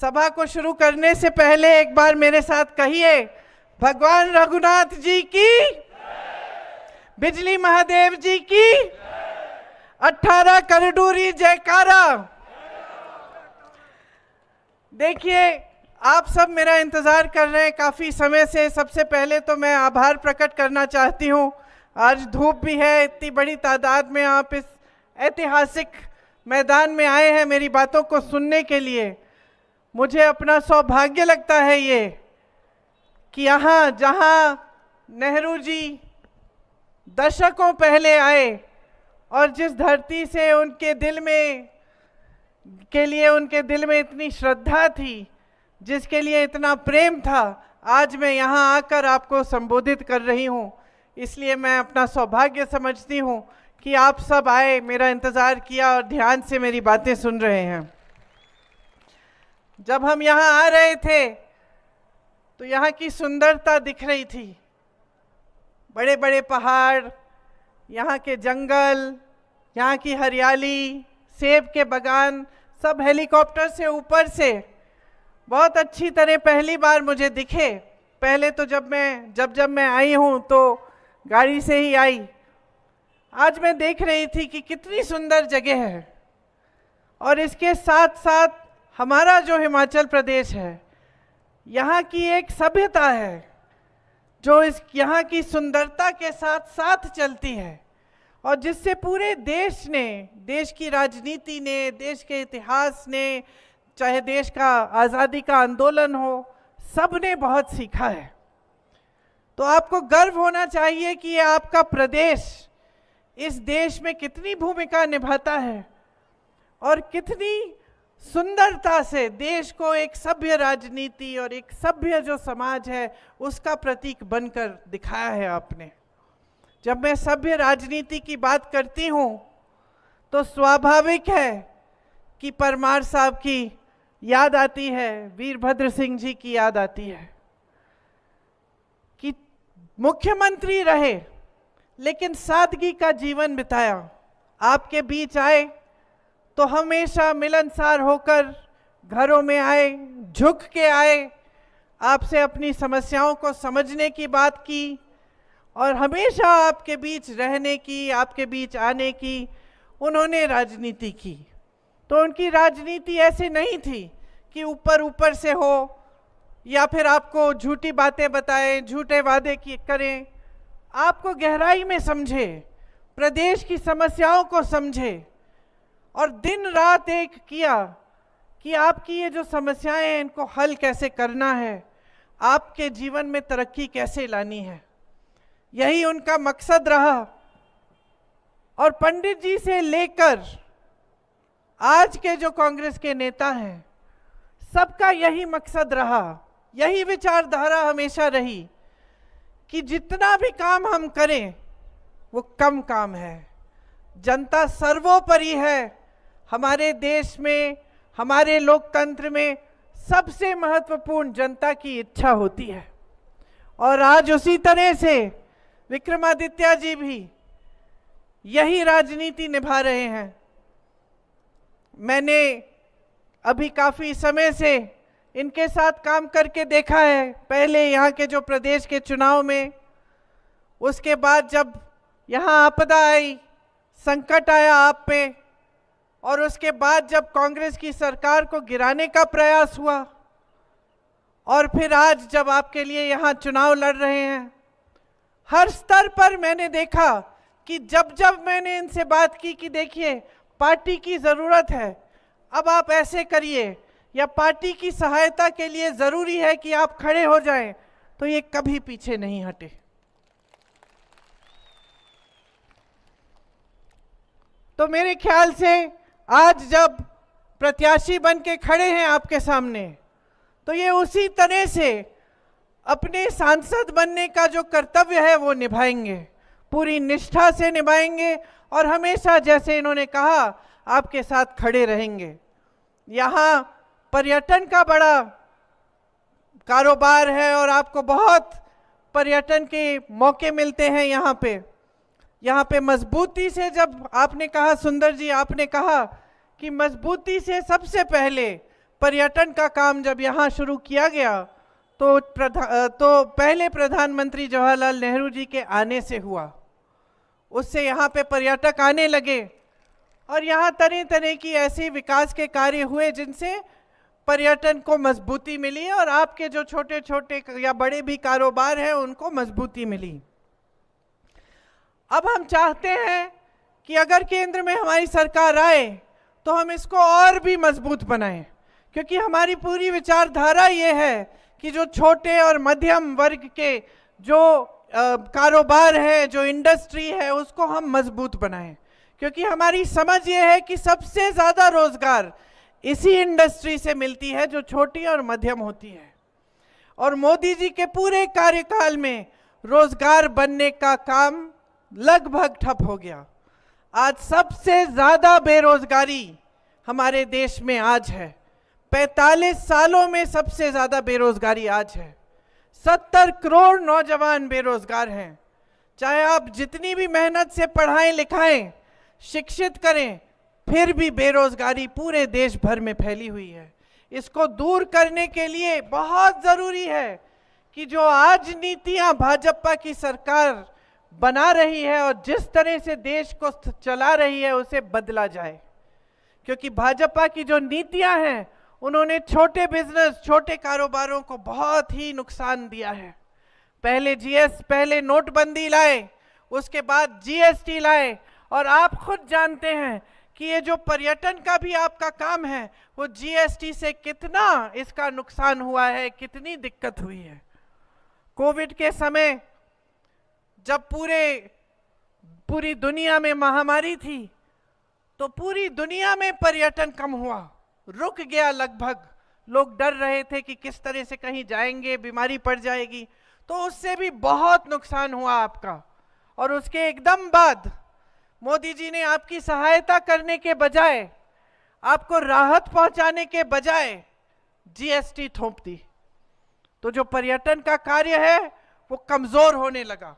सभा को शुरू करने से पहले एक बार मेरे साथ कहिए, भगवान रघुनाथ जी की, बिजली महादेव जी की, 18 करडूरी जयकारा। देखिए, आप सब मेरा इंतजार कर रहे हैं काफी समय से। सबसे पहले तो मैं आभार प्रकट करना चाहती हूँ। आज धूप भी है, इतनी बड़ी तादाद में आप इस ऐतिहासिक मैदान में आए हैं मेरी बातों को सुनने के लिए। मुझे अपना सौभाग्य लगता है ये कि यहाँ जहाँ नेहरू जी दशकों पहले आए और जिस धरती से उनके दिल में इतनी श्रद्धा थी, जिसके लिए इतना प्रेम था, आज मैं यहाँ आकर आपको संबोधित कर रही हूँ। इसलिए मैं अपना सौभाग्य समझती हूँ कि आप सब आए, मेरा इंतज़ार किया और ध्यान से मेरी बातें सुन रहे हैं। जब हम यहाँ आ रहे थे तो यहाँ की सुंदरता दिख रही थी। बड़े बड़े पहाड़, यहाँ के जंगल, यहाँ की हरियाली, सेब के बागान, सब हेलीकॉप्टर से ऊपर से बहुत अच्छी तरह पहली बार मुझे दिखे। पहले तो जब मैं आई हूँ तो गाड़ी से ही आई। आज मैं देख रही थी कि कितनी सुंदर जगह है। और इसके साथ साथ हमारा जो हिमाचल प्रदेश है, यहाँ की एक सभ्यता है जो यहाँ की सुंदरता के साथ साथ चलती है और जिससे पूरे देश ने, देश की राजनीति ने, देश के इतिहास ने, चाहे देश का आज़ादी का आंदोलन हो, सब ने बहुत सीखा है। तो आपको गर्व होना चाहिए कि ये आपका प्रदेश इस देश में कितनी भूमिका निभाता है और कितनी सुंदरता से देश को एक सभ्य राजनीति और एक सभ्य जो समाज है उसका प्रतीक बनकर दिखाया है आपने। जब मैं सभ्य राजनीति की बात करती हूँ तो स्वाभाविक है कि परमार साहब की याद आती है, वीरभद्र सिंह जी की याद आती है कि मुख्यमंत्री रहे लेकिन सादगी का जीवन बिताया। आपके बीच आए तो हमेशा मिलनसार होकर घरों में आए, झुक के आए, आपसे अपनी समस्याओं को समझने की बात की और हमेशा आपके बीच रहने की, आपके बीच आने की उन्होंने राजनीति की। तो उनकी राजनीति ऐसी नहीं थी कि ऊपर ऊपर से हो या फिर आपको झूठी बातें बताएं, झूठे वादे करें। आपको गहराई में समझे, प्रदेश की समस्याओं को समझे और दिन रात एक किया कि आपकी ये जो समस्याएं हैं इनको हल कैसे करना है, आपके जीवन में तरक्की कैसे लानी है, यही उनका मकसद रहा। और पंडित जी से लेकर आज के जो कांग्रेस के नेता हैं, सबका यही मकसद रहा, यही विचारधारा हमेशा रही कि जितना भी काम हम करें वो कम काम है। जनता सर्वोपरि है। हमारे देश में, हमारे लोकतंत्र में सबसे महत्वपूर्ण जनता की इच्छा होती है। और आज उसी तरह से विक्रमादित्य जी भी यही राजनीति निभा रहे हैं। मैंने अभी काफ़ी समय से इनके साथ काम करके देखा है, पहले यहाँ के जो प्रदेश के चुनाव में, उसके बाद जब यहाँ आपदा आई, संकट आया आप पे, और उसके बाद जब कांग्रेस की सरकार को गिराने का प्रयास हुआ, और फिर आज जब आपके लिए यहाँ चुनाव लड़ रहे हैं, हर स्तर पर मैंने देखा कि जब जब मैंने इनसे बात की कि देखिए पार्टी की ज़रूरत है, अब आप ऐसे करिए, या पार्टी की सहायता के लिए ज़रूरी है कि आप खड़े हो जाएं, तो ये कभी पीछे नहीं हटे। तो मेरे ख्याल से आज जब प्रत्याशी बन के खड़े हैं आपके सामने, तो ये उसी तरह से अपने सांसद बनने का जो कर्तव्य है वो निभाएंगे, पूरी निष्ठा से निभाएंगे और हमेशा जैसे इन्होंने कहा आपके साथ खड़े रहेंगे। यहाँ पर्यटन का बड़ा कारोबार है और आपको बहुत पर्यटन के मौके मिलते हैं यहाँ पे मजबूती से, जब आपने कहा सुंदर जी, आपने कहा कि मजबूती से सबसे पहले पर्यटन का काम जब यहाँ शुरू किया गया तो पहले प्रधानमंत्री जवाहरलाल नेहरू जी के आने से हुआ। उससे यहाँ पे पर्यटक आने लगे और यहाँ तरह तरह की ऐसे विकास के कार्य हुए जिनसे पर्यटन को मजबूती मिली और आपके जो छोटे छोटे या बड़े भी कारोबार हैं उनको मजबूती मिली। अब हम चाहते हैं कि अगर केंद्र में हमारी सरकार आए तो हम इसको और भी मजबूत बनाएं, क्योंकि हमारी पूरी विचारधारा ये है कि जो छोटे और मध्यम वर्ग के जो कारोबार है, जो इंडस्ट्री है, उसको हम मजबूत बनाएं, क्योंकि हमारी समझ ये है कि सबसे ज़्यादा रोजगार इसी इंडस्ट्री से मिलती है जो छोटी और मध्यम होती है। और मोदी जी के पूरे कार्यकाल में रोजगार बनने का काम लगभग ठप हो गया। आज सबसे ज़्यादा बेरोजगारी हमारे देश में आज है। 45 सालों में सबसे ज़्यादा बेरोजगारी आज है। 70 करोड़ नौजवान बेरोजगार हैं। चाहे आप जितनी भी मेहनत से पढ़ाएं लिखाएं, शिक्षित करें, फिर भी बेरोजगारी पूरे देश भर में फैली हुई है। इसको दूर करने के लिए बहुत ज़रूरी है कि जो आज नीतियां भाजपा की सरकार बना रही है और जिस तरह से देश को चला रही है उसे बदला जाए, क्योंकि भाजपा की जो नीतियां हैं उन्होंने छोटे बिजनेस, छोटे कारोबारों को बहुत ही नुकसान दिया है। पहले नोटबंदी लाए, उसके बाद जीएसटी लाए, और आप खुद जानते हैं कि ये जो पर्यटन का भी आपका काम है वो जीएसटी से कितना इसका नुकसान हुआ है, कितनी दिक्कत हुई है। कोविड के समय जब पूरी दुनिया में महामारी थी तो पूरी दुनिया में पर्यटन कम हुआ, रुक गया लगभग। लोग डर रहे थे कि किस तरह से कहीं जाएंगे, बीमारी पड़ जाएगी, तो उससे भी बहुत नुकसान हुआ आपका। और उसके एकदम बाद मोदी जी ने आपकी सहायता करने के बजाय, आपको राहत पहुंचाने के बजाय जीएसटी थोप दी, तो जो पर्यटन का कार्य है वो कमजोर होने लगा।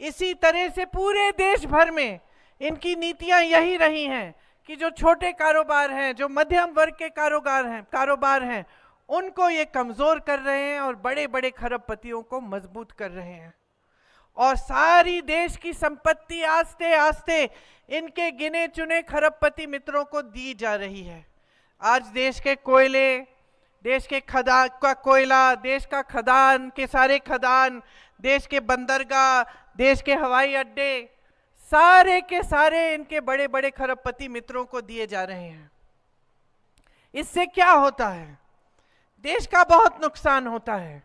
इसी तरह से पूरे देश भर में इनकी नीतियां यही रही हैं कि जो छोटे कारोबार हैं, जो मध्यम वर्ग के कारोबार हैं, उनको ये कमजोर कर रहे हैं और बड़े बड़े खरबपतियों को मजबूत कर रहे हैं। और सारी देश की संपत्ति आस्ते आस्ते इनके गिने चुने खरबपति मित्रों को दी जा रही है। आज देश के कोयले, देश के कोयला, देश का खदान के सारे खदान, देश के बंदरगाह, देश के हवाई अड्डे, सारे के सारे इनके बड़े बड़े खरबपति मित्रों को दिए जा रहे हैं। इससे क्या होता है? देश का बहुत नुकसान होता है,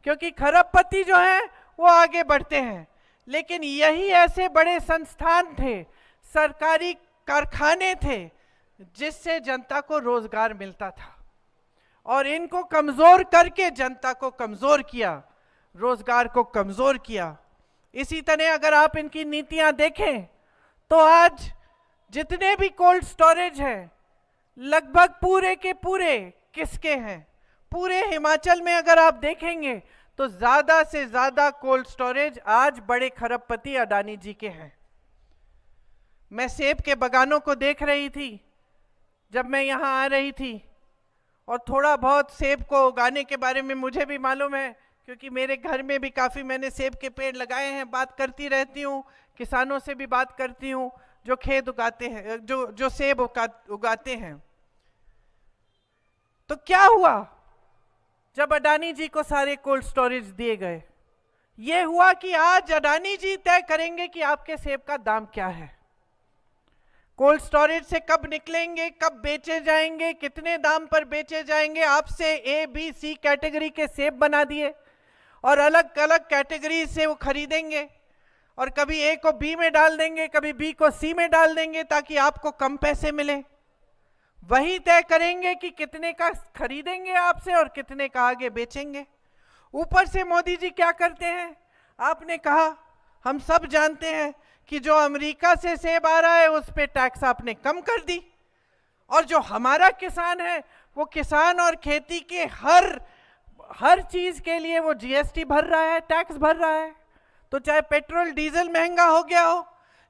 क्योंकि खरबपति जो हैं वो आगे बढ़ते हैं, लेकिन यही ऐसे बड़े संस्थान थे, सरकारी कारखाने थे, जिससे जनता को रोजगार मिलता था। और इनको कमजोर करके जनता को कमजोर किया, रोजगार को कमजोर किया। इसी तरह अगर आप इनकी नीतियां देखें तो आज जितने भी कोल्ड स्टोरेज हैं लगभग पूरे के पूरे किसके हैं? पूरे हिमाचल में अगर आप देखेंगे तो ज्यादा से ज्यादा कोल्ड स्टोरेज आज बड़े खरबपति अडानी जी के हैं। मैं सेब के बागानों को देख रही थी जब मैं यहाँ आ रही थी, और थोड़ा बहुत सेब को उगाने के बारे में मुझे भी मालूम है, क्योंकि मेरे घर में भी काफ़ी मैंने सेब के पेड़ लगाए हैं। बात करती रहती हूँ, किसानों से भी बात करती हूँ जो खेत उगाते हैं, जो सेब उगाते हैं। तो क्या हुआ जब अडानी जी को सारे कोल्ड स्टोरेज दिए गए? ये हुआ कि आज अडानी जी तय करेंगे कि आपके सेब का दाम क्या है, कोल्ड स्टोरेज से कब निकलेंगे, कब बेचे जाएंगे, कितने दाम पर बेचे जाएंगे। आपसे ए बी सी कैटेगरी के सेब बना दिए और अलग अलग कैटेगरी से वो खरीदेंगे, और कभी ए को बी में डाल देंगे, कभी बी को सी में डाल देंगे ताकि आपको कम पैसे मिले। वही तय करेंगे कि कितने का खरीदेंगे आपसे और कितने का आगे बेचेंगे। ऊपर से मोदी जी क्या करते हैं? आपने कहा, हम सब जानते हैं कि जो अमेरिका से सेब आ रहा है उस पे टैक्स आपने कम कर दी, और जो हमारा किसान है वो किसान और खेती के हर चीज के लिए वो जीएसटी भर रहा है, टैक्स भर रहा है। तो चाहे पेट्रोल डीजल महंगा हो गया हो,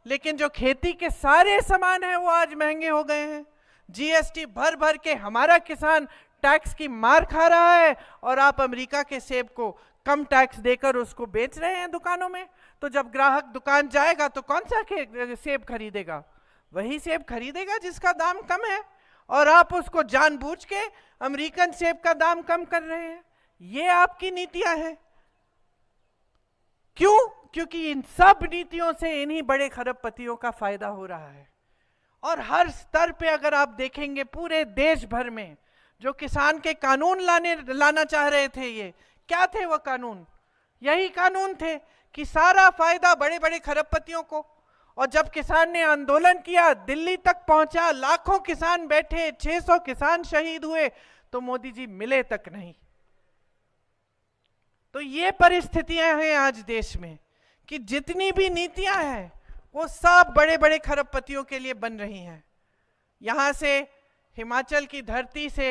लेकिन जो खेती के सारे सामान हैं वो आज महंगे हो गए हैं। जीएसटी भर भर के हमारा किसान टैक्स की मार खा रहा है और आप अमेरिका के सेब को कम टैक्स देकर उसको बेच रहे हैं दुकानों में। तो जब ग्राहक दुकान जाएगा तो कौन सा सेब खरीदेगा? वही सेब खरीदेगा जिसका दाम कम है, और आप उसको जानबूझ के अमेरिकन सेब का दाम कम कर रहे हैं। ये आपकी नीतियां हैं। क्यों? क्योंकि इन सब नीतियों से इन्हीं बड़े खरबपतियों का फायदा हो रहा है। और हर स्तर पे अगर आप देखेंगे पूरे देश भर में जो किसान के कानून लाना चाह रहे थे, ये क्या थे? वो कानून यही कानून थे कि सारा फायदा बड़े बड़े खरबपतियों को। और जब किसान ने आंदोलन किया, दिल्ली तक पहुंचा, लाखों किसान बैठे, 600 किसान शहीद हुए, तो मोदी जी मिले तक नहीं। तो ये परिस्थितियां हैं आज देश में कि जितनी भी नीतियां हैं वो सब बड़े बड़े खरबपतियों के लिए बन रही हैं। यहां से हिमाचल की धरती से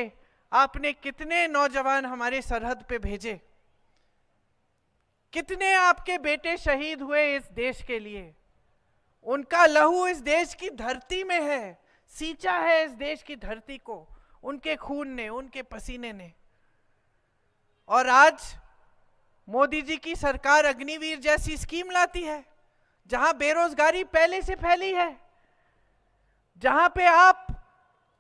आपने कितने नौजवान हमारे सरहद पे भेजे, कितने आपके बेटे शहीद हुए इस देश के लिए। उनका लहू इस देश की धरती में है, सींचा है इस देश की धरती को उनके खून ने, उनके पसीने ने। और आज मोदी जी की सरकार अग्निवीर जैसी स्कीम लाती है जहां बेरोजगारी पहले से फैली है, जहां पे आप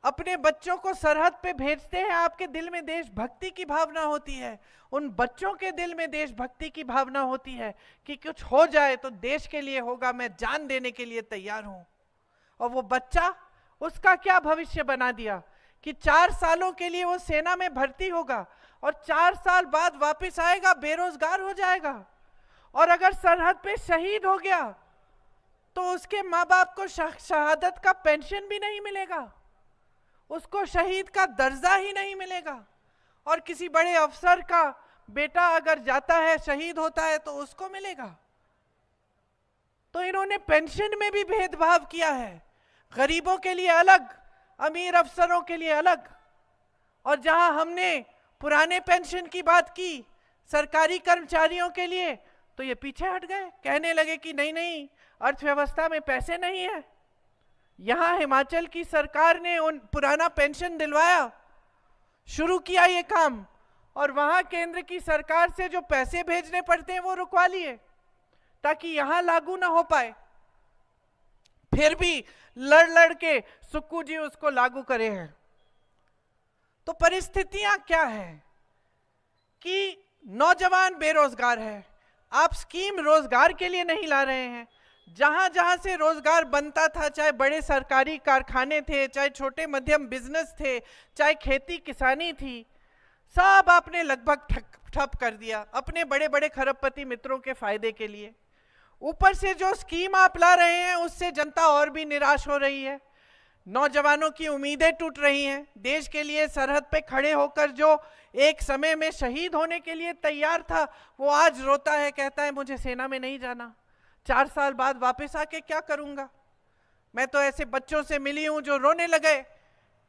अपने बच्चों को सरहद पे भेजते हैं, आपके दिल में देशभक्ति की भावना होती है, उन बच्चों के दिल में देशभक्ति की भावना होती है कि कुछ हो जाए तो देश के लिए होगा, मैं जान देने के लिए तैयार हूं। और वो बच्चा, उसका क्या भविष्य बना दिया कि 4 सालों के लिए वो सेना में भर्ती होगा और 4 साल बाद वापस आएगा, बेरोजगार हो जाएगा। और अगर सरहद पे शहीद हो गया तो उसके माँ बाप को शहादत का पेंशन भी नहीं मिलेगा, उसको शहीद का दर्जा ही नहीं मिलेगा। और किसी बड़े अफसर का बेटा अगर जाता है, शहीद होता है, तो उसको मिलेगा। तो इन्होंने पेंशन में भी भेदभाव किया है, गरीबों के लिए अलग, अमीर अफसरों के लिए अलग। और जहां हमने पुराने पेंशन की बात की सरकारी कर्मचारियों के लिए, तो ये पीछे हट गए, कहने लगे कि नहीं नहीं, अर्थव्यवस्था में पैसे नहीं है। यहां हिमाचल की सरकार ने उन पुराना पेंशन दिलवाया, शुरू किया ये काम, और वहां केंद्र की सरकार से जो पैसे भेजने पड़ते हैं वो रुकवा लिए ताकि यहां लागू ना हो पाए। फिर भी लड़ लड़ के सुक्कू जी उसको लागू करे हैं। तो परिस्थितियां क्या है कि नौजवान बेरोजगार है, आप स्कीम रोजगार के लिए नहीं ला रहे हैं। जहां जहां से रोजगार बनता था, चाहे बड़े सरकारी कारखाने थे, चाहे छोटे मध्यम बिजनेस थे, चाहे खेती किसानी थी, सब आपने लगभग ठप कर दिया अपने बड़े बड़े खरबपति मित्रों के फायदे के लिए। ऊपर से जो स्कीम आप ला रहे हैं उससे जनता और भी निराश हो रही है, नौजवानों की उम्मीदें टूट रही हैं। देश के लिए सरहद पे खड़े होकर जो एक समय में शहीद होने के लिए तैयार था, वो आज रोता है, कहता है मुझे सेना में नहीं जाना, 4 साल बाद वापस आके क्या करूंगा। मैं तो ऐसे बच्चों से मिली हूं जो रोने लगे,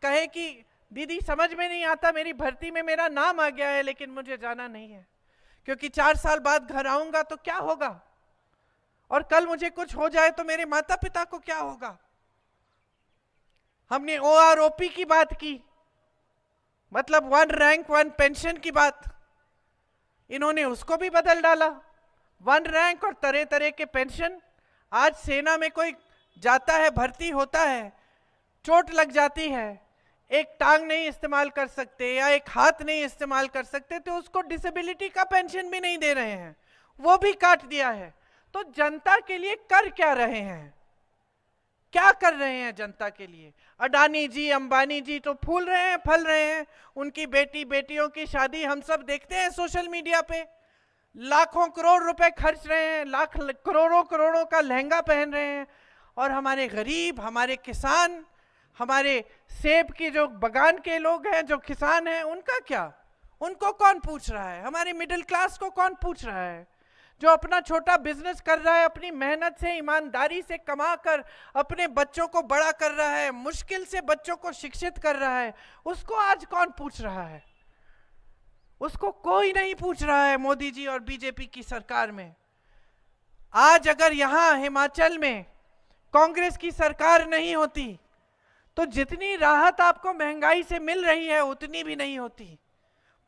कहे कि दीदी समझ में नहीं आता, मेरी भर्ती में मेरा नाम आ गया है लेकिन मुझे जाना नहीं है, क्योंकि 4 साल बाद घर आऊंगा तो क्या होगा, और कल मुझे कुछ हो जाए तो मेरे माता पिता को क्या होगा। हमने OROP की बात की, मतलब 1 रैंक 1 पेंशन की बात, इन्होंने उसको भी बदल डाला। 1 रैंक और तरह तरह के पेंशन। आज सेना में कोई जाता है, भर्ती होता है, चोट लग जाती है, एक टांग नहीं इस्तेमाल कर सकते या एक हाथ नहीं इस्तेमाल कर सकते, तो उसको डिसेबिलिटी का पेंशन भी नहीं दे रहे हैं, वो भी काट दिया है। तो जनता के लिए कर क्या रहे हैं, क्या कर रहे हैं जनता के लिए? अडानी जी, अंबानी जी तो फूल रहे हैं, फल रहे हैं, उनकी बेटियों की शादी हम सब देखते हैं सोशल मीडिया पे, लाखों करोड़ रुपए खर्च रहे हैं, लाख करोड़ों का लहंगा पहन रहे हैं। और हमारे गरीब, हमारे किसान, हमारे सेब की जो बगान के लोग हैं, जो किसान हैं, उनका क्या? उनको कौन पूछ रहा है? हमारे मिडिल क्लास को कौन पूछ रहा है? जो अपना छोटा बिजनेस कर रहा है, अपनी मेहनत से, ईमानदारी से कमा कर अपने बच्चों को बड़ा कर रहा है, मुश्किल से बच्चों को शिक्षित कर रहा है, उसको आज कौन पूछ रहा है? उसको कोई नहीं पूछ रहा है मोदी जी और बीजेपी की सरकार में। आज अगर यहां हिमाचल में कांग्रेस की सरकार नहीं होती तो जितनी राहत आपको महंगाई से मिल रही है उतनी भी नहीं होती।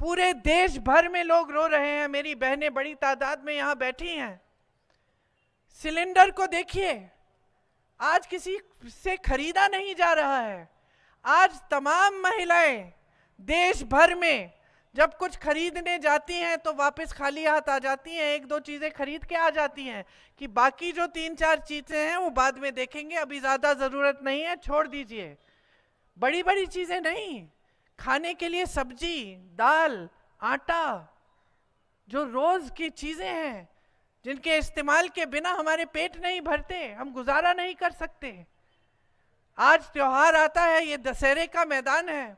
पूरे देश भर में लोग रो रहे हैं, मेरी बहनें बड़ी तादाद में यहां बैठी हैं। सिलेंडर को देखिए, आज किसी से खरीदा नहीं जा रहा है। आज तमाम महिलाएं देश भर में जब कुछ खरीदने जाती हैं तो वापस खाली हाथ आ जाती हैं, एक दो चीजें खरीद के आ जाती हैं कि बाकी जो 3-4 चीजें हैं वो बाद में देखेंगे, अभी ज्यादा जरूरत नहीं है, छोड़ दीजिए। बड़ी बड़ी चीजें नहीं, खाने के लिए सब्जी, दाल, आटा, जो रोज की चीजें हैं जिनके इस्तेमाल के बिना हमारे पेट नहीं भरते, हम गुजारा नहीं कर सकते। आज त्योहार आता है, ये दशहरे का मैदान है,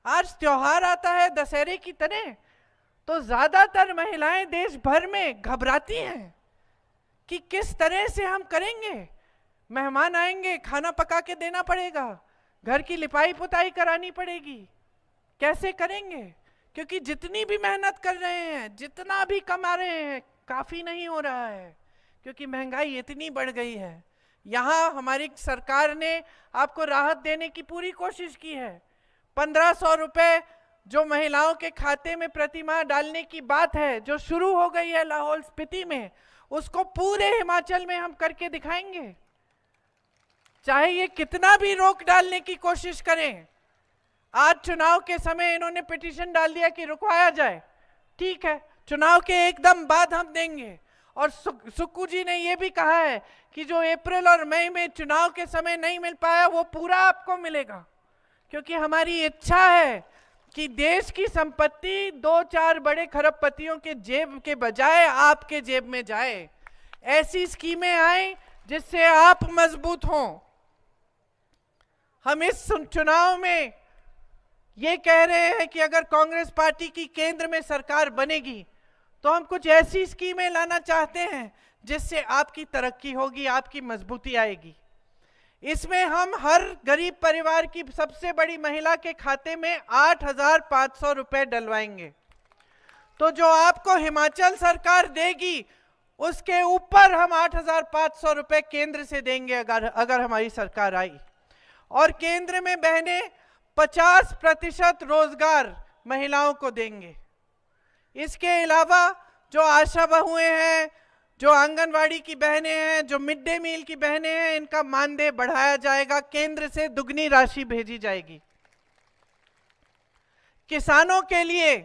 आज त्योहार आता है दशहरे की तरह, तो ज्यादातर महिलाएं देश भर में घबराती हैं कि किस तरह से हम करेंगे। मेहमान आएंगे, खाना पका के देना पड़ेगा, घर की लिपाई पुताई करानी पड़ेगी, कैसे करेंगे? क्योंकि जितनी भी मेहनत कर रहे हैं, जितना भी कमा रहे हैं, काफी नहीं हो रहा है, क्योंकि महंगाई इतनी बढ़ गई है। यहाँ हमारी सरकार ने आपको राहत देने की पूरी कोशिश की है। 1500 रुपए जो महिलाओं के खाते में प्रति माह डालने की बात है, जो शुरू हो गई है लाहौल स्पीति में, उसको पूरे हिमाचल में हम करके दिखाएंगे। चाहे ये कितना भी रोक डालने की कोशिश करें। आज चुनाव के समय इन्होंने पिटीशन डाल दिया कि रुकवाया जाए, ठीक है, चुनाव के एकदम बाद हम देंगे। और सुक्कू जी ने यह भी कहा है कि जो अप्रैल और मई में चुनाव के समय नहीं मिल पाया वो पूरा आपको मिलेगा, क्योंकि हमारी इच्छा है कि देश की संपत्ति 2-4 बड़े खरबपतियों के जेब के बजाय आपके जेब में जाए। ऐसी स्कीमें आए जिससे आप मजबूत हों। हम इस चुनाव में ये कह रहे हैं कि अगर कांग्रेस पार्टी की केंद्र में सरकार बनेगी तो हम कुछ ऐसी स्कीमें लाना चाहते हैं जिससे आपकी तरक्की होगी, आपकी मजबूती आएगी। इसमें हम हर गरीब परिवार की सबसे बड़ी महिला के खाते में 8,500 रुपए डलवाएंगे। तो जो आपको हिमाचल सरकार देगी उसके ऊपर हम 8,500 रुपए केंद्र से देंगे अगर हमारी सरकार आई। और केंद्र में बहने 50% रोजगार महिलाओं को देंगे। इसके अलावा जो आशा बहुएं हैं, जो आंगनवाड़ी की बहनें हैं, जो मिड डे मील की बहनें हैं, इनका मानदेय बढ़ाया जाएगा, केंद्र से दुगनी राशि भेजी जाएगी। किसानों के लिए,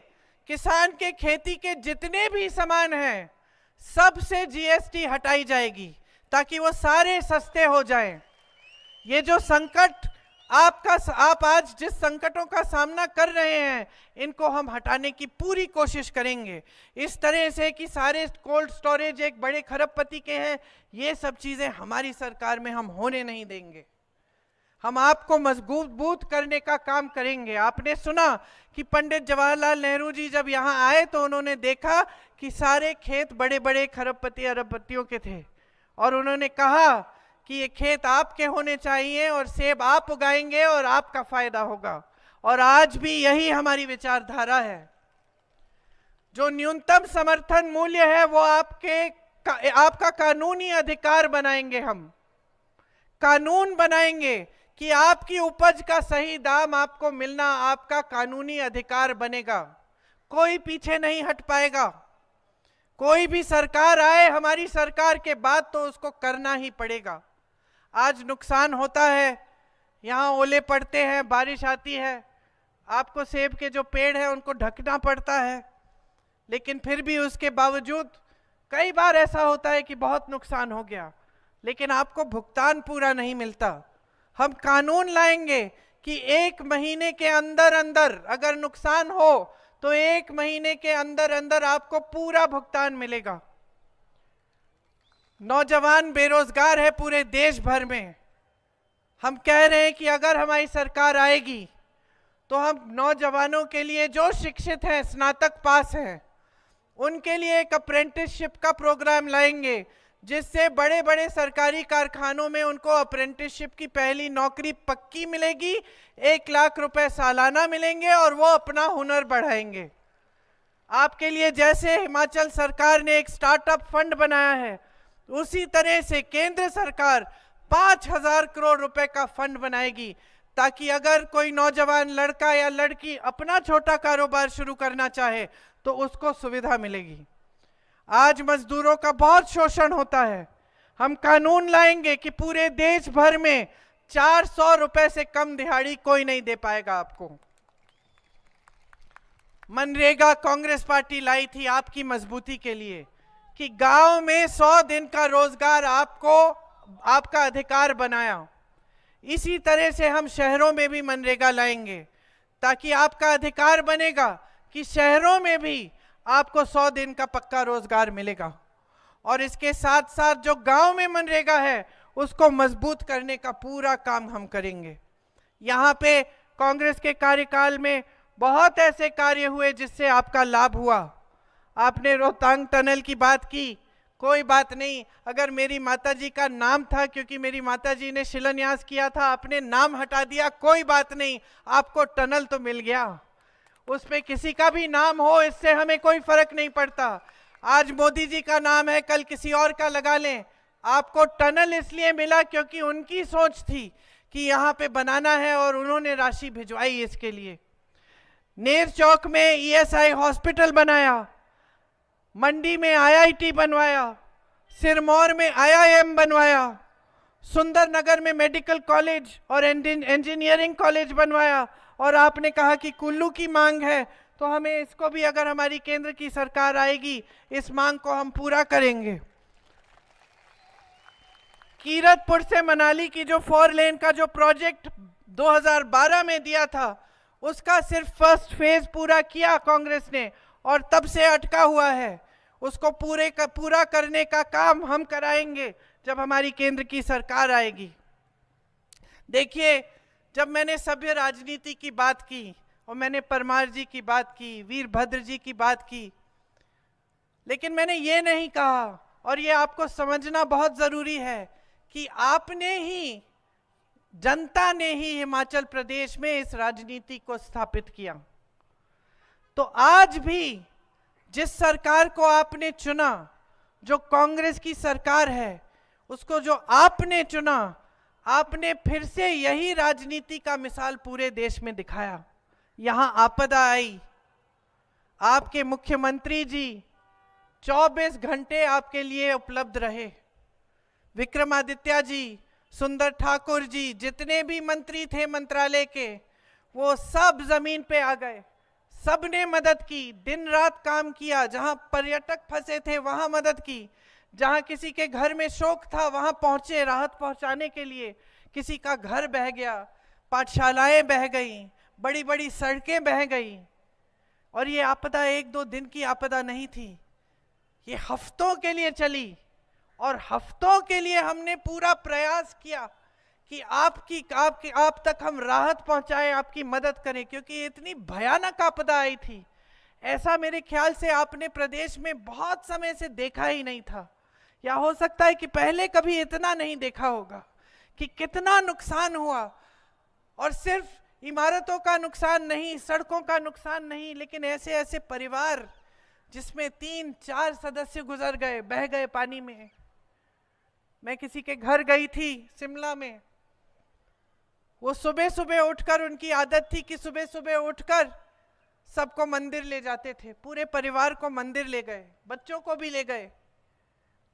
किसान के खेती के जितने भी सामान हैं सब से जीएसटी हटाई जाएगी ताकि वो सारे सस्ते हो जाएं। ये जो संकट आप आज जिस संकटों का सामना कर रहे हैं, इनको हम हटाने की पूरी कोशिश करेंगे, इस तरह से कि सारे कोल्ड स्टोरेज एक बड़े खरबपति के हैं, ये सब चीजें हमारी सरकार में हम होने नहीं देंगे। हम आपको मजबूत करने का काम करेंगे। आपने सुना कि पंडित जवाहरलाल नेहरू जी जब यहाँ आए तो उन्होंने देखा कि सारे खेत बड़े बड़े खरबपति अरबपतियों के थे, और उन्होंने कहा कि ये खेत आपके होने चाहिए और सेब आप उगाएंगे और आपका फायदा होगा। और आज भी यही हमारी विचारधारा है। जो न्यूनतम समर्थन मूल्य है वो आपका कानूनी अधिकार बनाएंगे। हम कानून बनाएंगे कि आपकी उपज का सही दाम आपको मिलना आपका कानूनी अधिकार बनेगा। कोई पीछे नहीं हट पाएगा। कोई भी सरकार आए हमारी सरकार के बाद तो उसको करना ही पड़ेगा। आज नुकसान होता है, यहाँ ओले पड़ते हैं, बारिश आती है, आपको सेब के जो पेड़ हैं उनको ढकना पड़ता है, लेकिन फिर भी उसके बावजूद कई बार ऐसा होता है कि बहुत नुकसान हो गया, लेकिन आपको भुगतान पूरा नहीं मिलता। हम कानून लाएंगे कि 1 महीने के अंदर अंदर अगर नुकसान हो तो 1 महीने के अंदर अंदर आपको पूरा भुगतान मिलेगा। नौजवान बेरोजगार है पूरे देश भर में। हम कह रहे हैं कि अगर हमारी सरकार आएगी तो हम नौजवानों के लिए जो शिक्षित हैं, स्नातक पास हैं, उनके लिए एक अप्रेंटिसशिप का प्रोग्राम लाएंगे जिससे बड़े बड़े सरकारी कारखानों में उनको अप्रेंटिसशिप की पहली नौकरी पक्की मिलेगी, 1 लाख रुपए सालाना मिलेंगे और वो अपना हुनर बढ़ाएंगे। आपके लिए जैसे हिमाचल सरकार ने एक स्टार्टअप फंड बनाया है, उसी तरह से केंद्र सरकार 5,000 करोड़ रुपए का फंड बनाएगी ताकि अगर कोई नौजवान लड़का या लड़की अपना छोटा कारोबार शुरू करना चाहे तो उसको सुविधा मिलेगी। आज मजदूरों का बहुत शोषण होता है। हम कानून लाएंगे कि पूरे देश भर में 400 रुपए से कम दिहाड़ी कोई नहीं दे पाएगा आपको। मनरेगा कांग्रेस पार्टी लाई थी आपकी मजबूती के लिए कि गांव में 100 दिन का रोजगार आपको आपका अधिकार बनाया। इसी तरह से हम शहरों में भी मनरेगा लाएंगे ताकि आपका अधिकार बनेगा कि शहरों में भी आपको 100 दिन का पक्का रोजगार मिलेगा। और इसके साथ साथ जो गांव में मनरेगा है उसको मजबूत करने का पूरा काम हम करेंगे। यहाँ पे कांग्रेस के कार्यकाल में बहुत ऐसे कार्य हुए जिससे आपका लाभ हुआ। आपने रोहतांग टनल की बात की, कोई बात नहीं, अगर मेरी माताजी का नाम था क्योंकि मेरी माताजी ने शिलान्यास किया था, आपने नाम हटा दिया, कोई बात नहीं, आपको टनल तो मिल गया। उस पे किसी का भी नाम हो, इससे हमें कोई फर्क नहीं पड़ता। आज मोदी जी का नाम है, कल किसी और का लगा लें, आपको टनल इसलिए मिला क्योंकि उनकी सोच थी कि यहाँ पे बनाना है और उन्होंने राशि भिजवाई इसके लिए। नेर चौक में ESI हॉस्पिटल बनाया, मंडी में IIT बनवाया, सिरमौर में IIM बनवाया, सुंदरनगर में मेडिकल कॉलेज और इंजीनियरिंग कॉलेज बनवाया। और आपने कहा कि कुल्लू की मांग है तो हमें इसको भी, अगर हमारी केंद्र की सरकार आएगी, इस मांग को हम पूरा करेंगे। कीरतपुर से मनाली की जो 4 लेन का जो प्रोजेक्ट 2012 में दिया था, उसका सिर्फ फर्स्ट फेज पूरा किया कांग्रेस ने और तब से अटका हुआ है। उसको पूरा करने का काम हम कराएंगे जब हमारी केंद्र की सरकार आएगी। देखिए, जब मैंने सभ्य राजनीति की बात की और मैंने परमार जी की बात की, वीरभद्र जी की बात की, लेकिन मैंने ये नहीं कहा, और ये आपको समझना बहुत जरूरी है कि आपने ही, जनता ने ही हिमाचल प्रदेश में इस राजनीति को स्थापित किया। तो आज भी जिस सरकार को आपने चुना, जो कांग्रेस की सरकार है, उसको जो आपने चुना, आपने फिर से यही राजनीति का मिसाल पूरे देश में दिखाया। यहां आपदा आई, आपके मुख्यमंत्री जी 24 घंटे आपके लिए उपलब्ध रहे। विक्रमादित्य जी, सुंदर ठाकुर जी, जितने भी मंत्री थे मंत्रालय के, वो सब जमीन पे आ गए, सबने मदद की, दिन रात काम किया। जहां पर्यटक फंसे थे वहां मदद की, जहां किसी के घर में शोक था वहां पहुंचे राहत पहुंचाने के लिए। किसी का घर बह गया, पाठशालाएं बह गई, बड़ी बड़ी सड़कें बह गई। और ये आपदा 1-2 दिन की आपदा नहीं थी, ये हफ्तों के लिए चली। और हफ्तों के लिए हमने पूरा प्रयास किया कि आप तक हम राहत पहुंचाएं, आपकी मदद करें, क्योंकि इतनी भयानक आपदा आई थी। ऐसा मेरे ख्याल से आपने प्रदेश में बहुत समय से देखा ही नहीं था, या हो सकता है कि पहले कभी इतना नहीं देखा होगा कि कितना नुकसान हुआ। और सिर्फ इमारतों का नुकसान नहीं, सड़कों का नुकसान नहीं, लेकिन ऐसे ऐसे परिवार जिसमें 3-4 सदस्य गुजर गए, बह गए पानी में। मैं किसी के घर गई थी शिमला में, वो सुबह सुबह उठकर, उनकी आदत थी कि सुबह सुबह उठकर सबको मंदिर ले जाते थे, पूरे परिवार को मंदिर ले गए, बच्चों को भी ले गए,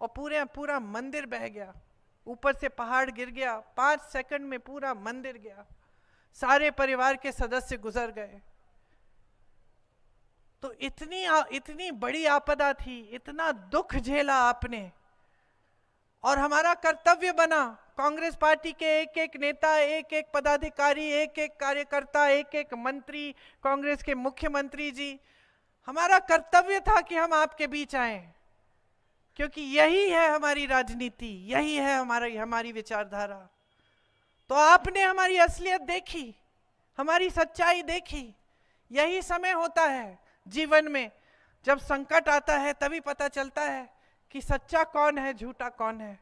और पूरा मंदिर बह गया। ऊपर से पहाड़ गिर गया, 5 सेकंड में पूरा मंदिर गया, सारे परिवार के सदस्य गुजर गए। तो इतनी बड़ी आपदा थी, इतना दुख झेला आपने, और हमारा कर्तव्य बना, कांग्रेस पार्टी के एक एक नेता, एक एक पदाधिकारी, एक एक कार्यकर्ता, एक एक मंत्री, कांग्रेस के मुख्यमंत्री जी, हमारा कर्तव्य था कि हम आपके बीच आए, क्योंकि यही है हमारी राजनीति, यही है हमारी विचारधारा। तो आपने हमारी असलियत देखी, हमारी सच्चाई देखी। यही समय होता है जीवन में, जब संकट आता है तभी पता चलता है कि सच्चा कौन है, झूठा कौन है।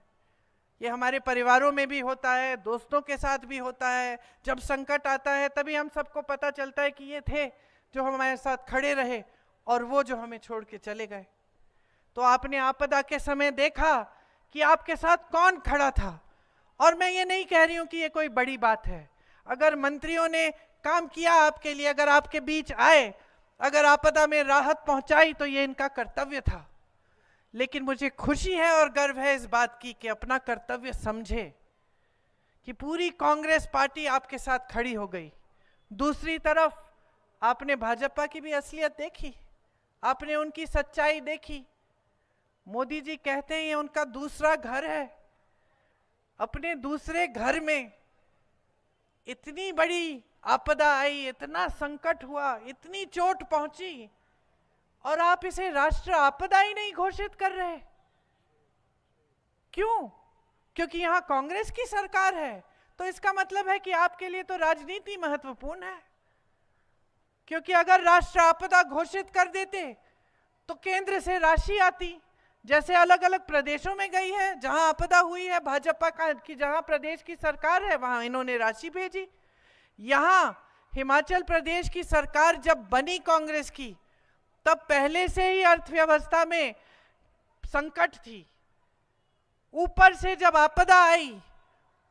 ये हमारे परिवारों में भी होता है, दोस्तों के साथ भी होता है। जब संकट आता है तभी हम सबको पता चलता है कि ये थे जो हमारे साथ खड़े रहे और वो जो हमें छोड़ के चले गए। तो आपने आपदा के समय देखा कि आपके साथ कौन खड़ा था। और मैं ये नहीं कह रही हूं कि ये कोई बड़ी बात है। अगर मंत्रियों ने काम किया आपके लिए, अगर आपके बीच आए, अगर आपदा में राहत पहुंचाई, तो ये इनका कर्तव्य था। लेकिन मुझे खुशी है और गर्व है इस बात की कि अपना कर्तव्य समझे कि पूरी कांग्रेस पार्टी आपके साथ खड़ी हो गई। दूसरी तरफ आपने भाजपा की भी असलियत देखी, आपने उनकी सच्चाई देखी। मोदी जी कहते हैं ये उनका दूसरा घर है। अपने दूसरे घर में इतनी बड़ी आपदा आई, इतना संकट हुआ, इतनी चोट पहुंची, और आप इसे राष्ट्र आपदा ही नहीं घोषित कर रहे। क्यों? क्योंकि यहां कांग्रेस की सरकार है। तो इसका मतलब है कि आपके लिए तो राजनीति महत्वपूर्ण है। क्योंकि अगर राष्ट्र आपदा घोषित कर देते तो केंद्र से राशि आती, जैसे अलग अलग प्रदेशों में गई है जहां आपदा हुई है भाजपा का, कि जहां प्रदेश की सरकार है वहां इन्होंने राशि भेजी। यहां हिमाचल प्रदेश की सरकार जब बनी कांग्रेस की, तब पहले से ही अर्थव्यवस्था में संकट थी। ऊपर से जब आपदा आई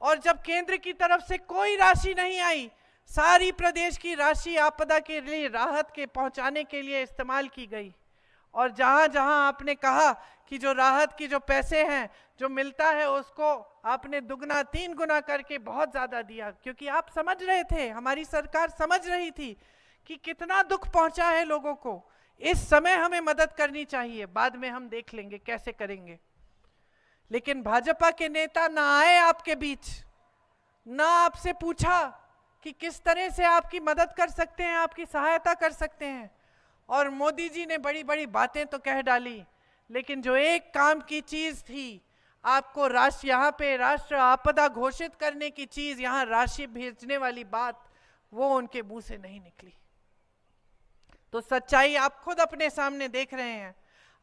और जब केंद्र की तरफ से कोई राशि नहीं आई, सारी प्रदेश की राशि आपदा के लिए, राहत के पहुंचाने के लिए इस्तेमाल की गई। और जहां जहां आपने कहा कि जो राहत की जो पैसे हैं जो मिलता है उसको आपने दुगना 3 गुना करके बहुत ज्यादा दिया, क्योंकि आप समझ रहे थे, हमारी सरकार समझ रही थी कि कितना दुख पहुंचा है लोगों को। इस समय हमें मदद करनी चाहिए, बाद में हम देख लेंगे कैसे करेंगे। लेकिन भाजपा के नेता ना आए आपके बीच, ना आपसे पूछा कि किस तरह से आपकी मदद कर सकते हैं, आपकी सहायता कर सकते हैं। और मोदी जी ने बड़ी बड़ी बातें तो कह डाली, लेकिन जो एक काम की चीज थी, आपको राष्ट्र, यहाँ पे राष्ट्र आपदा घोषित करने की चीज, यहाँ राशि भेजने वाली बात, वो उनके मुंह से नहीं निकली। तो सच्चाई आप खुद अपने सामने देख रहे हैं।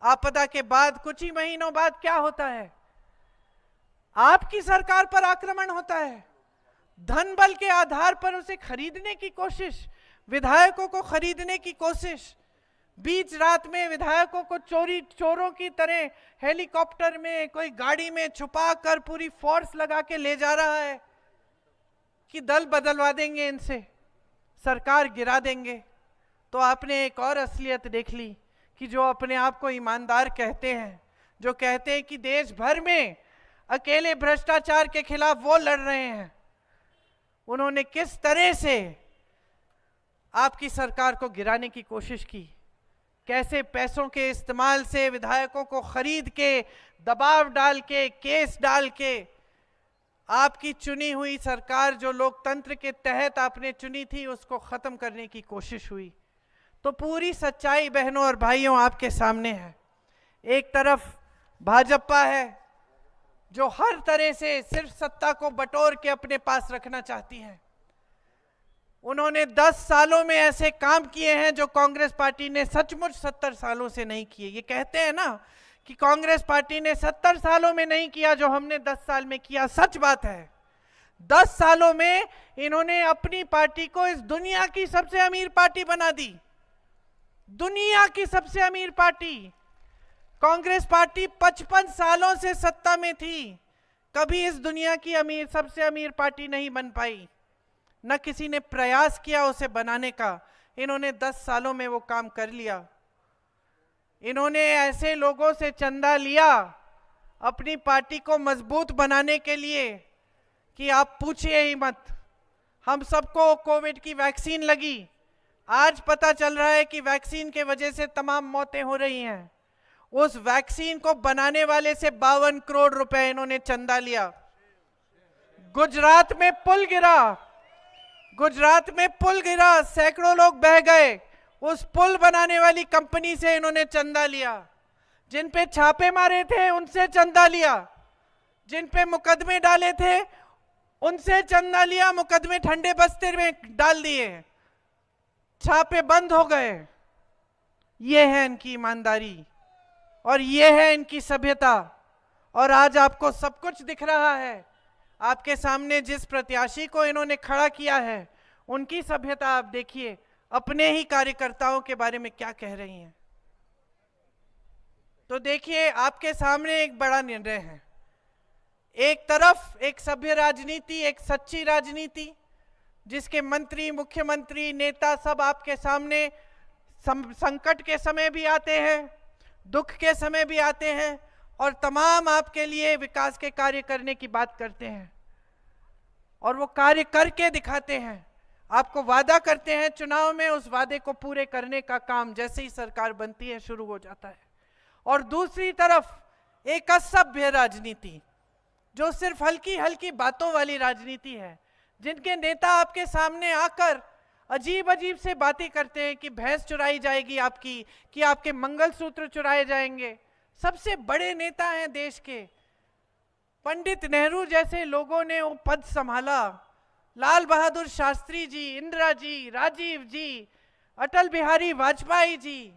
आपदा के बाद कुछ ही महीनों बाद क्या होता है? आपकी सरकार पर आक्रमण होता है। धन बल के आधार पर उसे खरीदने की कोशिश, विधायकों को खरीदने की कोशिश। बीच रात में विधायकों को चोरों की तरह हेलीकॉप्टर में, कोई गाड़ी में छुपा कर पूरी फोर्स लगा के ले जा रहा है कि दल बदलवा देंगे, इनसे सरकार गिरा देंगे। तो आपने एक और असलियत देख ली कि जो अपने आप को ईमानदार कहते हैं, जो कहते हैं कि देश भर में अकेले भ्रष्टाचार के खिलाफ वो लड़ रहे हैं, उन्होंने किस तरह से आपकी सरकार को गिराने की कोशिश की। कैसे पैसों के इस्तेमाल से विधायकों को खरीद के, दबाव डाल के, केस डाल के आपकी चुनी हुई सरकार, जो लोकतंत्र के तहत आपने चुनी थी, उसको खत्म करने की कोशिश हुई। तो पूरी सच्चाई बहनों और भाइयों आपके सामने है। एक तरफ भाजपा है जो हर तरह से सिर्फ सत्ता को बटोर के अपने पास रखना चाहती है। उन्होंने 10 सालों में ऐसे काम किए हैं जो कांग्रेस पार्टी ने सचमुच 70 सालों से नहीं किए। ये कहते हैं ना कि कांग्रेस पार्टी ने 70 सालों में नहीं किया जो हमने 10 साल में किया। सच बात है। 10 सालों में इन्होंने अपनी पार्टी को इस दुनिया की सबसे अमीर पार्टी बना दी। दुनिया की सबसे अमीर पार्टी। कांग्रेस पार्टी 55 सालों से सत्ता में थी, कभी इस दुनिया की सबसे अमीर पार्टी नहीं बन पाई, न किसी ने प्रयास किया उसे बनाने का। इन्होंने 10 सालों में वो काम कर लिया। इन्होंने ऐसे लोगों से चंदा लिया अपनी पार्टी को मजबूत बनाने के लिए कि आप पूछिए ही मत। हम सबको कोविड की वैक्सीन लगी, आज पता चल रहा है कि वैक्सीन के वजह से तमाम मौतें हो रही हैं। उस वैक्सीन को बनाने वाले से 52 करोड़ रुपए इन्होंने चंदा लिया। गुजरात में पुल गिरा, गुजरात में पुल गिरा, सैकड़ों लोग बह गए, उस पुल बनाने वाली कंपनी से इन्होंने चंदा लिया। जिन पे छापे मारे थे उनसे चंदा लिया, जिन पे मुकदमे डाले थे उनसे चंदा लिया, मुकदमे ठंडे बस्ते में डाल दिए, छापे बंद हो गए। ये है इनकी ईमानदारी और ये है इनकी सभ्यता। और आज आपको सब कुछ दिख रहा है। आपके सामने जिस प्रत्याशी को इन्होंने खड़ा किया है, उनकी सभ्यता आप देखिए, अपने ही कार्यकर्ताओं के बारे में क्या कह रही हैं। तो देखिए, आपके सामने एक बड़ा निर्णय है। एक तरफ एक सभ्य राजनीति, एक सच्ची राजनीति, जिसके मंत्री, मुख्यमंत्री, नेता सब आपके सामने संकट के समय भी आते हैं, दुख के समय भी आते हैं और तमाम आपके लिए विकास के कार्य करने की बात करते हैं और वो कार्य करके दिखाते हैं। आपको वादा करते हैं चुनाव में, उस वादे को पूरे करने का काम जैसे ही सरकार बनती है शुरू हो जाता है। और दूसरी तरफ एक असभ्य राजनीति, जो सिर्फ हल्की हल्की बातों वाली राजनीति है, जिनके नेता आपके सामने आकर अजीब अजीब से बातें करते हैं कि भैंस चुराई जाएगी आपकी, कि आपके मंगलसूत्र चुराए जाएंगे। सबसे बड़े नेता हैं देश के, पंडित नेहरू जैसे लोगों ने वो पद संभाला, लाल बहादुर शास्त्री जी, इंदिरा जी, राजीव जी, अटल बिहारी वाजपेयी जी,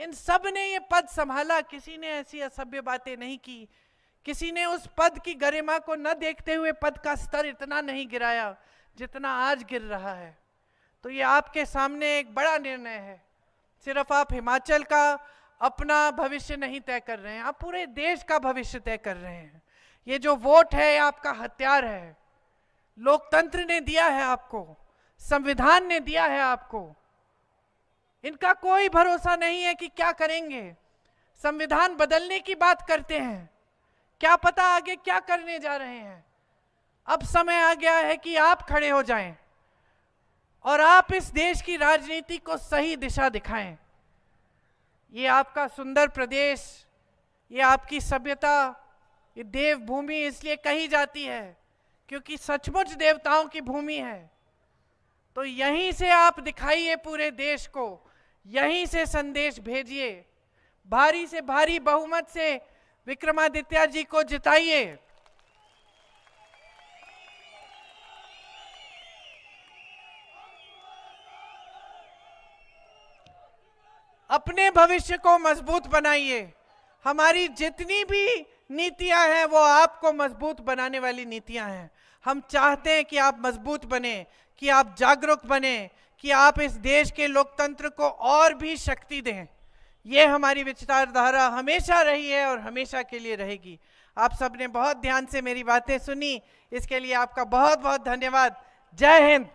इन सब ने ये पद संभाला। किसी ने ऐसी असभ्य बातें नहीं की, किसी ने उस पद की गरिमा को न देखते हुए पद का स्तर इतना नहीं गिराया जितना आज गिर रहा है। तो ये आपके सामने एक बड़ा निर्णय है। सिर्फ आप हिमाचल का अपना भविष्य नहीं तय कर रहे हैं, आप पूरे देश का भविष्य तय कर रहे हैं। ये जो वोट है, ये आपका हथियार है। लोकतंत्र ने दिया है आपको, संविधान ने दिया है आपको। इनका कोई भरोसा नहीं है कि क्या करेंगे। संविधान बदलने की बात करते हैं, क्या पता आगे क्या करने जा रहे हैं। अब समय आ गया है कि आप खड़े हो जाएं और आप इस देश की राजनीति को सही दिशा दिखाएं। ये आपका सुंदर प्रदेश, ये आपकी सभ्यता, ये देवभूमि इसलिए कही जाती है क्योंकि सचमुच देवताओं की भूमि है। तो यहीं से आप दिखाइए पूरे देश को, यहीं से संदेश भेजिए, भारी से भारी बहुमत से विक्रमादित्य जी को जिताइए। अपने भविष्य को मजबूत बनाइए। हमारी जितनी भी नीतियां हैं वो आपको मजबूत बनाने वाली नीतियां हैं। हम चाहते हैं कि आप मजबूत बने, कि आप जागरूक बने, कि आप इस देश के लोकतंत्र को और भी शक्ति दें। ये हमारी विचारधारा हमेशा रही है और हमेशा के लिए रहेगी। आप सबने बहुत ध्यान से मेरी बातें सुनी, इसके लिए आपका बहुत बहुत धन्यवाद। जय हिंद।